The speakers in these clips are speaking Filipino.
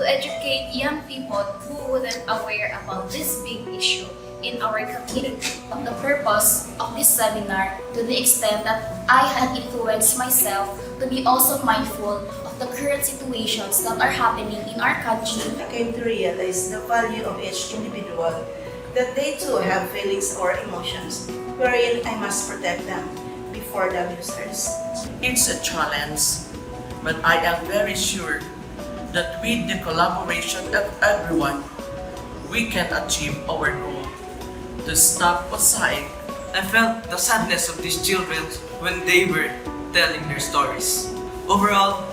educate young people who weren't aware about this big issue in our community. The purpose of this seminar, to the extent that I had influenced myself to be also mindful of the current situations that are happening in our country. I came to realize the value of each individual, that they too have feelings or emotions, wherein I must protect them before the abusers. It's a challenge, but I am very sure that with the collaboration of everyone, we can achieve our goal to stop Pasay. I felt the sadness of these children when they were telling their stories. Overall,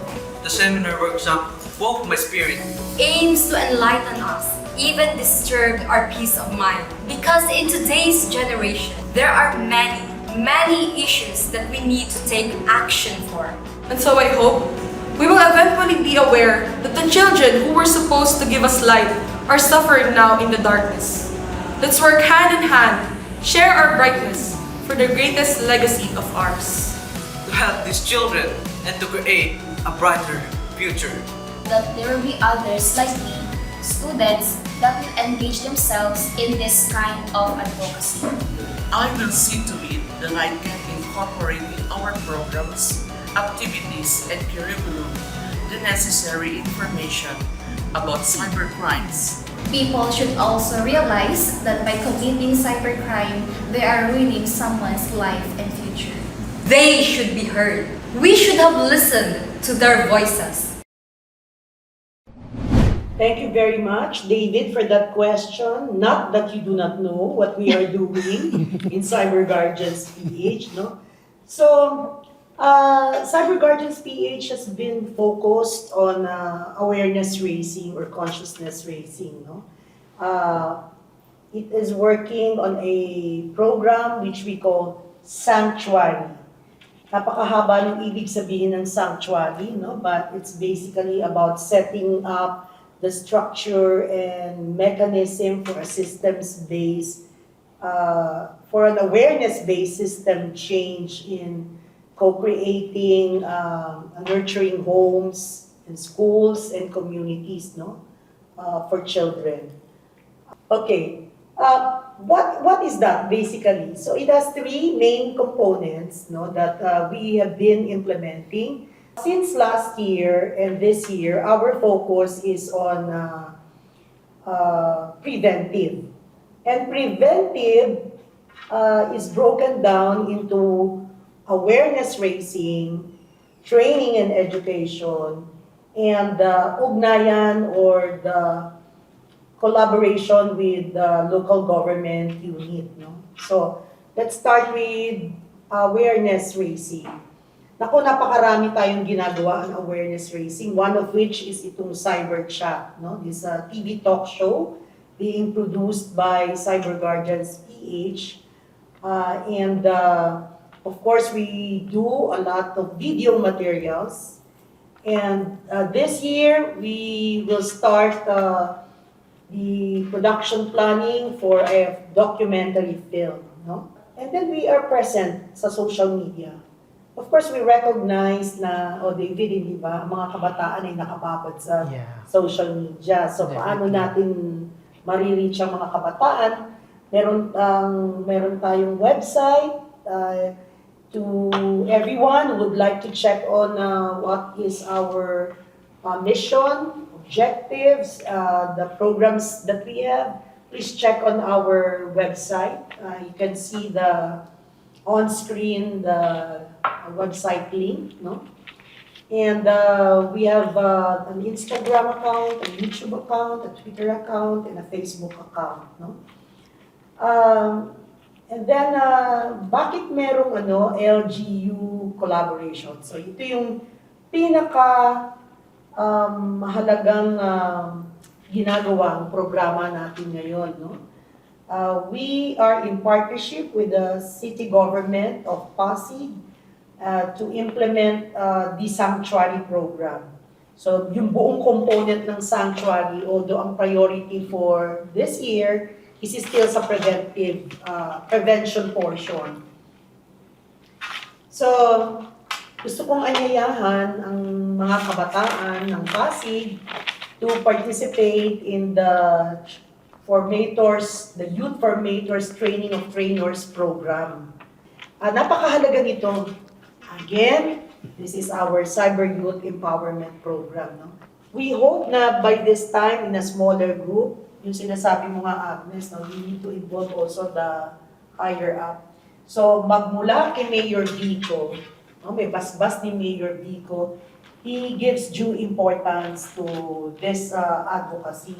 the seminar workshop woke my spirit. Aims to enlighten us, even disturb our peace of mind. Because in today's generation, there are many issues that we need to take action for. And so I hope we will eventually be aware that the children who were supposed to give us light are suffering now in the darkness. Let's work hand in hand, share our brightness for the greatest legacy of ours. To help these children and to create a brighter future. That there will be others like me, students, that will engage themselves in this kind of advocacy. I will see to it that I can incorporate in our programs, activities, and curriculum the necessary information about cybercrimes. People should also realize that by committing cybercrime, they are ruining someone's life and future. They should be heard. We should have listened to their voices. Thank you very much, David, for that question. Not that you do not know what we are doing in Cyber Guardians PH, no? So, Cyber Guardians PH has been focused on awareness raising or consciousness raising, no? It is working on a program which we call Sanctuary. Napakahaba ng ibig sabihin ng sanctuary, no? But it's basically about setting up the structure and mechanism for a systems-based, for an awareness-based system change in co-creating, nurturing homes and schools and communities, no, for children. Okay, what is that basically? So it has three main components, no, that we have been implementing. Since last year and this year, our focus is on preventive. And preventive is broken down into awareness raising, training and education, and ugnayan or the collaboration with the local government unit. No? So let's start with awareness raising. Naku, napakarami tayong ginagawa ang awareness raising, one of which is itong Cyber Chat, no? This TV talk show being produced by Cyber Guardians PH. Of course, we do a lot of video materials. And this year, we will start the production planning for a documentary film. No? And then we are present sa social media. Of course, we recognize na, David, hindi ba, ang mga kabataan ay nakapapad sa social media. So, paano natin marireach ang mga kabataan? Meron tayong website to everyone who would like to check on what is our mission, objectives, the programs that we have. Please check on our website. You can see on screen the website link, no? And we have an Instagram account, a YouTube account, a Twitter account, and a Facebook account, no? And then, bakit merong LGU collaboration? So ito yung mahalagang ginagawang programa natin ngayon, no? We are in partnership with the city government of Pasig to implement the sanctuary program. So yung buong component ng sanctuary, although ang priority for this year is still sa prevention portion. So, gusto kong anyayahan ang mga kabataan ng Pasig to participate in the Youth Formators Training of Trainers program. Napakahalaga nito. Again, this is our Cyber Youth Empowerment Program. No? We hope na by this time, in a smaller group, yung sinasabi mo nga, Agnes, no, we need to involve also the higher up. So, magmula kay Mayor Vico, no, may basbas ni Mayor Vico, he gives due importance to this advocacy.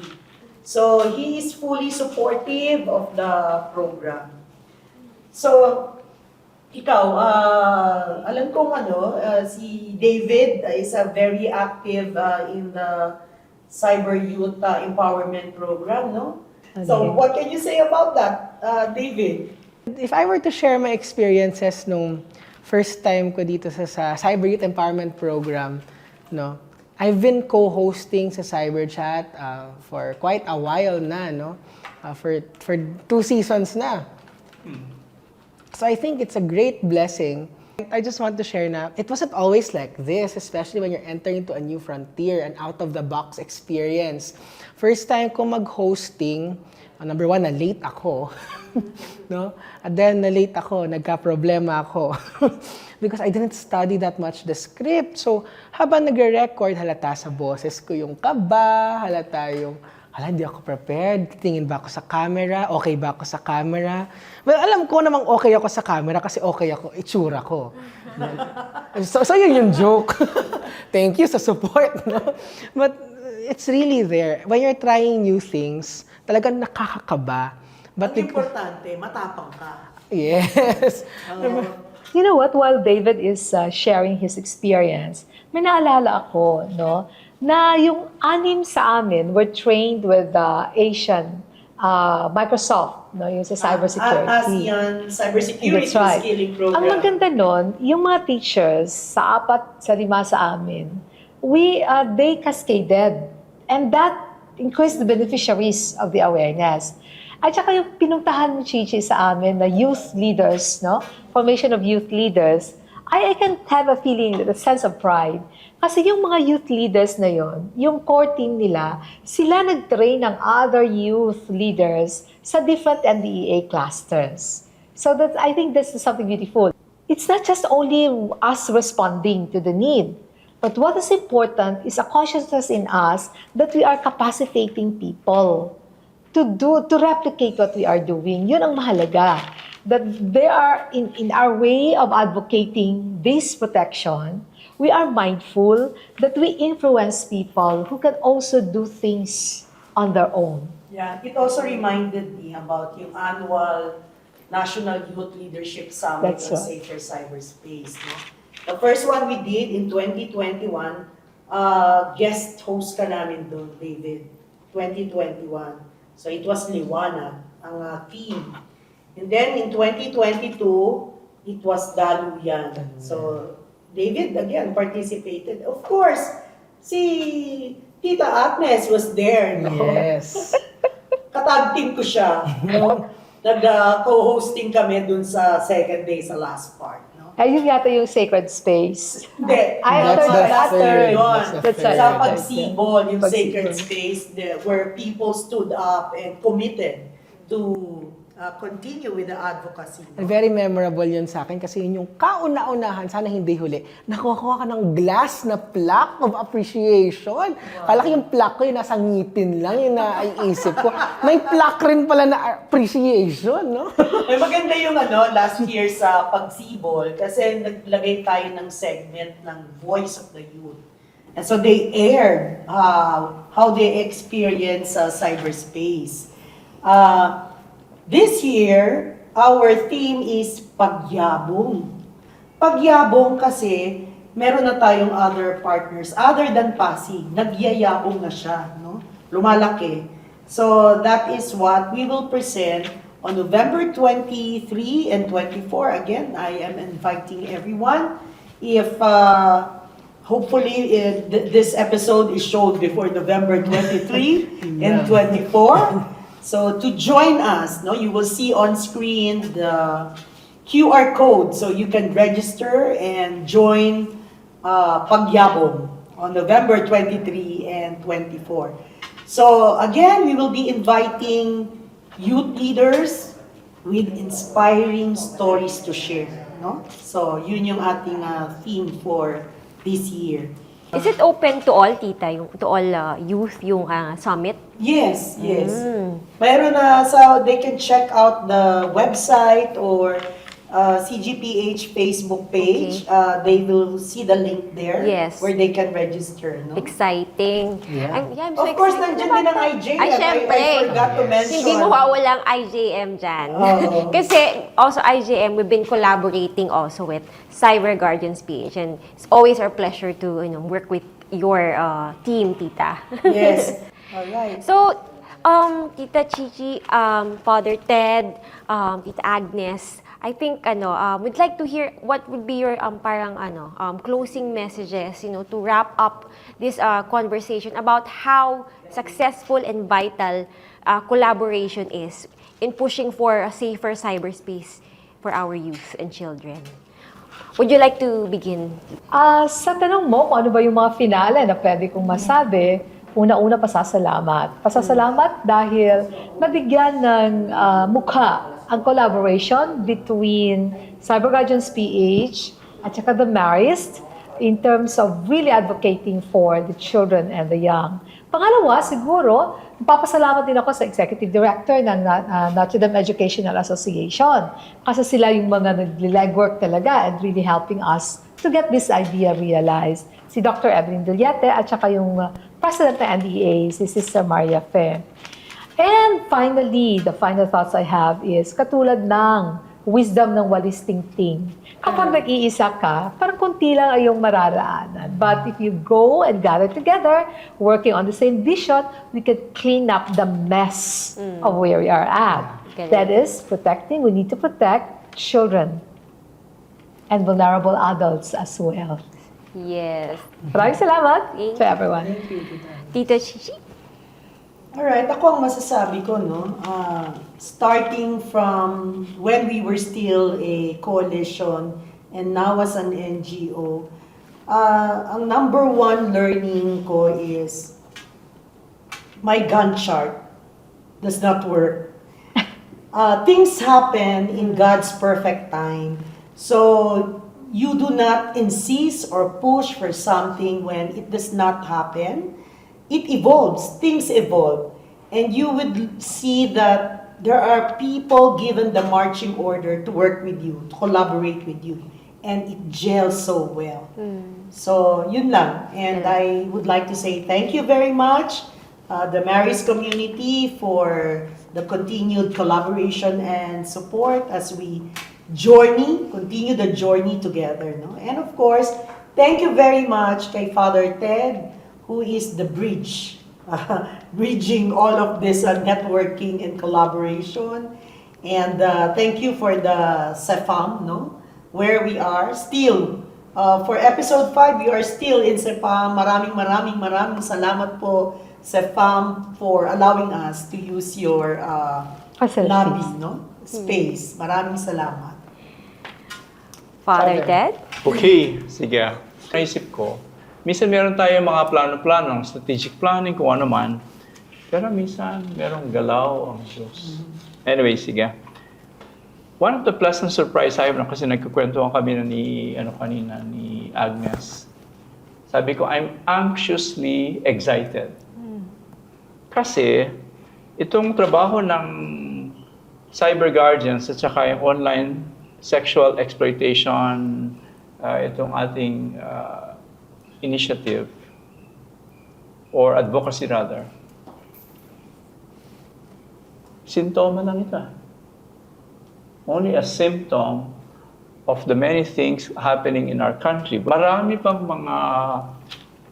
So, he is fully supportive of the program. So, ikaw, alam kong si David is very active in the Cyber Youth Empowerment Program, no? So, what can you say about that, David? If I were to share my experiences nung first time ko dito sa Cyber Youth Empowerment Program, no? I've been co-hosting sa CyberChat for quite a while na, no? For 2 seasons na. So I think it's a great blessing. I just want to share na it wasn't always like this, especially when you're entering into a new frontier, an out-of-the-box experience. First time ko mag-hosting, number one, na-late ako. No? And then, na-late ako, nagka-problema ako. Because I didn't study that much the script. So, habang nagre-record, halata sa boses ko yung kaba, halata yung, hindi ako prepared. Tingin ba ako sa camera? Okay ba ako sa camera? Well, alam ko namang okay ako sa camera kasi okay ako, itsura ko. So yun yung joke. Thank you sa support. No? But it's really there. When you're trying new things, talagang nakakakaba. But Ang importante, matapang ka. Yes. You know what? While David is sharing his experience, may naalala ako, no, na yung 6 sa amin were trained with Asian Microsoft, no, yung sa cybersecurity. ASEAN Cybersecurity That's right. Skilling Program. Ang maganda nun, yung mga teachers sa 4 sa 5 sa amin, they cascaded. And that increased the beneficiaries of the awareness. At saka yung pinuntahan mo, Chichi, sa amin na youth leaders, no? Formation of youth leaders, I can have a feeling, a sense of pride. Kasi yung mga youth leaders na yon, yung core team nila, sila nag-train ng other youth leaders sa different NDEA clusters. So that I think this is something beautiful. It's not just only us responding to the need, but what is important is a consciousness in us that we are capacitating people to replicate what we are doing. Yun ang mahalaga. That they are, in our way of advocating this protection, we are mindful that we influence people who can also do things on their own. Yeah, it also reminded me about yung annual National Youth Leadership Summit That's on right. Safer Cyberspace. No? The first one we did in 2021, guest host ka namin doon, David, 2021. So it was Liwanag, ang team. And then in 2022, it was Daluyan. So David again participated. Of course, si Tita Agnes was there. No? Yes. Katag team ko siya. No? Nag-co-hosting kami dun sa second day sa last part. No? Ayun yata yung sacred space. Hindi. That's the third. Yun. That's right. Sa pagsibol, yung Pagsibol. sacred space where people stood up and committed to continue with the advocacy. And very memorable yun sa akin kasi yun yung kauna-unahan, sana hindi huli, nakuha ka ng glass na plaque of appreciation. Kala ko yung plaque ko yung nasa ngipin lang, yung naiisip ko. May plaque rin pala na appreciation, no? May maganda yung last year sa pagsibol kasi naglagay tayo ng segment ng Voice of the Youth. And so they aired how they experience cyberspace. This year, our theme is pagyabong. Pagyabong kasi meron na tayong other partners other than Pasig. Nagyayabong na siya, no? Lumalaki. So that is what we will present on November 23 and 24. Again, I am inviting everyone. If hopefully this episode is shown before November 23 and 24. So to join us, no, you will see on screen the QR code so you can register and join Pagyabong. on November 23 and 24. So again, we will be inviting youth leaders with inspiring stories to share. No? So yun yung ating theme for this year. Is it open to all, tita, to all youth, yung summit? Yes, yes. Mayroon na, so they can check out the website or CGPH Facebook page. They will see the link there Yes. where they can register. No? Exciting. Yeah. I'm so Of course, excited nandiyan about din ang that. IJ. Ay, syempre. I forgot to mention. Hindi mawawalang IJM dyan. Oo. Kasi also IJM, we've been collaborating also with Cyber Guardians PH, and it's always our pleasure to work with your team, tita. Yes. All right. So, Tita Chichi, Father Ted, Tita Agnes, I think we'd like to hear what would be your closing messages, to wrap up this conversation about how successful and vital collaboration is in pushing for a safer cyberspace for our youth and children. Would you like to begin? Sa tanong mo kung ano ba yung mga finale na pwede kong masabi, una-una pasasalamat. Pasasalamat dahil nabigyan ng mukha ang collaboration between Cyber Guardians PH at saka the Marist in terms of really advocating for the children and the young. Pangalawa, siguro, papasalamat din ako sa Executive Director ng Notre Dame Educational Association kasi sila yung mga nag-legwork talaga and really helping us to get this idea realized. Si Dr. Evelyn Dillete at saka yung President ng NDA, si Sister Maria Fe. And finally, the final thoughts I have is katulad ng wisdom ng walis tingting. Kapag nag-iisa ka, parang konti lang ay yung mararaanan. But if you go and gather together, working on the same vision, we can clean up the mess of where we are at. That is, we need to protect children and vulnerable adults as well. Yes. Maraming salamat to everyone. Thank you, Tita. Tita Chichi? Alright, ako ang masasabi ko, starting from when we were still a coalition and now as an NGO, ang number one learning ko is my Gantt chart does not work. Things happen in God's perfect time. So, you do not insist or push for something when it does not happen. It evolves, things evolve. And you would see that there are people given the marching order to work with you, to collaborate with you. And it gels so well. So, yun lang. And I would like to say thank you very much, the Marist community, for the continued collaboration and support as we continue the journey together. No? And of course, thank you very much kay Father Ted, who is the bridge, bridging all of this networking and collaboration. And thank you for the CEFAM, where we are still. For episode 5, we are still in CEFAM. Maraming salamat po, CEFAM, for allowing us to use your lobby, space. Maraming salamat. Father Ted? Okay, sige. Naisip ko, minsan meron tayo mga plano-plano, strategic planning, kung ano man. Pero minsan, merong galaw ang Diyos. Anyway, sige. One of the pleasant surprise I have, kasi nagkukwentuhan kami ni Agnes. Sabi ko, I'm anxiously excited. Kasi, itong trabaho ng Cyber Guardians at saka yung online sexual exploitation, itong ating initiative or advocacy rather, simptoma lang ito. Only a symptom of the many things happening in our country. Marami pang mga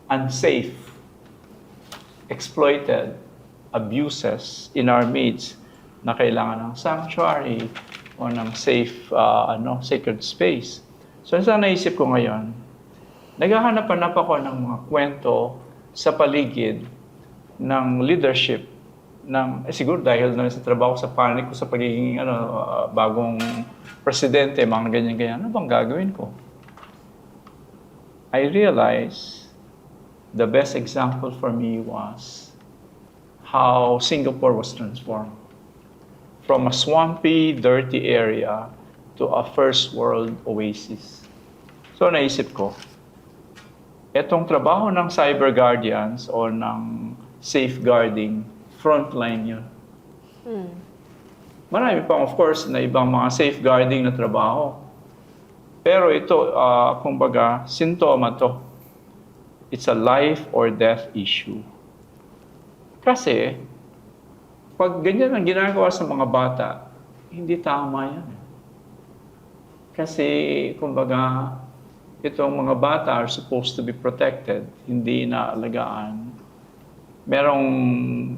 unsafe, exploited abuses in our midst na kailangan ng sanctuary o ng safe, sacred space. So, sa naisip ko ngayon, naghahanap-hanap ako ng mga kwento sa paligid ng leadership siguro dahil na sa trabaho sa panig ko sa pagiging bagong presidente, mga ganyan-ganyan. Ano bang gagawin ko? I realize the best example for me was how Singapore was transformed from a swampy, dirty area to a first world oasis. So naisip ko, etong trabaho ng cyber guardians o ng safeguarding, frontline yun. Marami pang, of course, na ibang mga safeguarding na trabaho. Pero ito, kumbaga, sintoma to. It's a life or death issue. Kasi, pag ganyan ang ginagawa sa mga bata, hindi tama yan. Kasi, kumbaga, itong mga bata are supposed to be protected, hindi naalagaan. Merong,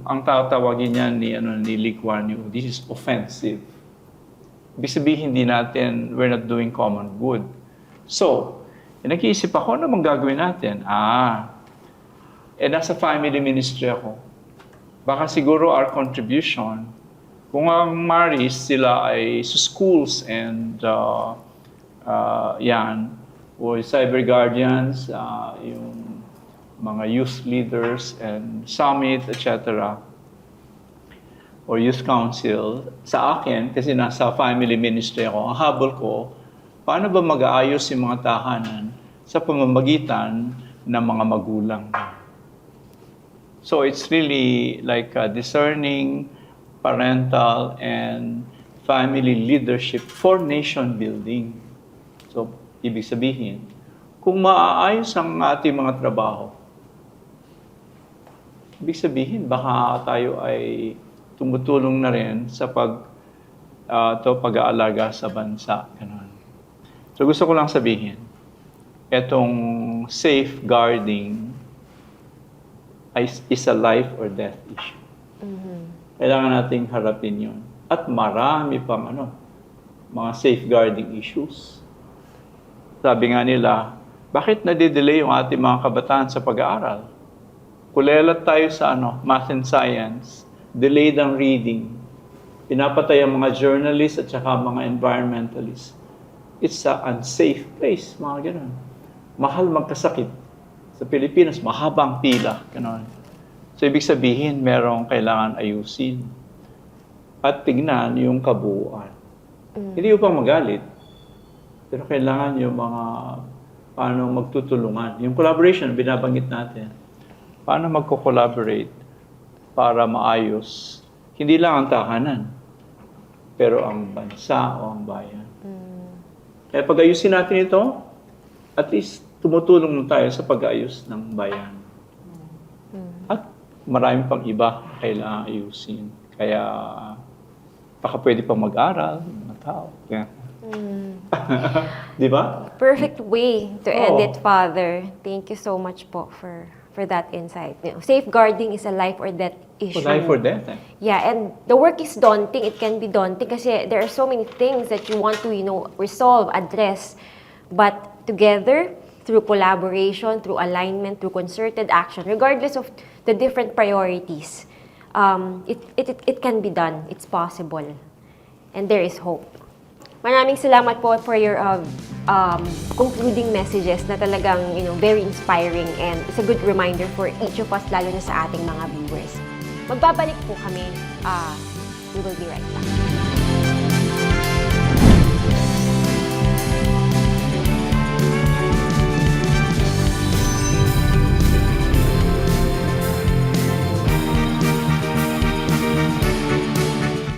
ang tatawagin niyan ni Lee Kuan Yew, this is offensive. Ibig sabihin, hindi natin, we're not doing common good. So, nag-iisip ako, ano bang gagawin natin? Nasa family ministry ako. Baka siguro our contribution, kung ang Maris sila ay sa schools and yan, o cyber guardians, yung mga youth leaders and summit, etc. or youth council, sa akin, kasi nasa family ministry ako, ang habol ko, paano ba mag-aayos yung mga tahanan sa pamamagitan ng mga magulang? So it's really like a discerning parental and family leadership for nation building. So, ibig sabihin, kung maaayos ang ating mga trabaho, ibig sabihin, baka tayo ay tumutulong na rin sa pag-aalaga sa bansa. Ganun. So gusto ko lang sabihin, etong safeguarding is a life or death issue. Kailangan nating harapin yun. At marami pang mga safeguarding issues. Sabi nga nila, bakit nadidelay yung ating mga kabataan sa pag-aaral? Kulelat tayo sa math and science, delayed ang reading, pinapatay ang mga journalists at saka mga environmentalists. It's an unsafe place, mga ganun. Mahal magkasakit. Sa Pilipinas, mahabang pila, ganun. So, ibig sabihin, merong kailangan ayusin. At tignan yung kabuuan. Hindi upang magalit, pero kailangan yung mga paano magtutulungan. Yung collaboration, binabanggit natin. Paano magko-collaborate para maayos, hindi lang ang tahanan, pero ang bansa o ang bayan. Kaya pag-ayusin natin ito, at least tumutulong na tayo sa pag-ayos ng bayan. At marami pang iba kailangan ayusin. Kaya baka pwede pang mag-aral, mga tao. Di ba? Perfect way to end it, Father. Thank you so much po for that insight. Safeguarding is a life or death issue. Life or death. Yeah, and the work is daunting. It can be daunting kasi there are so many things that you want to, resolve, address. But together, through collaboration, through alignment, through concerted action, regardless of the different priorities, it can be done. It's possible. And there is hope. Maraming salamat po for your concluding messages na talagang, very inspiring, and it's a good reminder for each of us, lalo na sa ating mga viewers. Magbabalik po kami. We will be right back.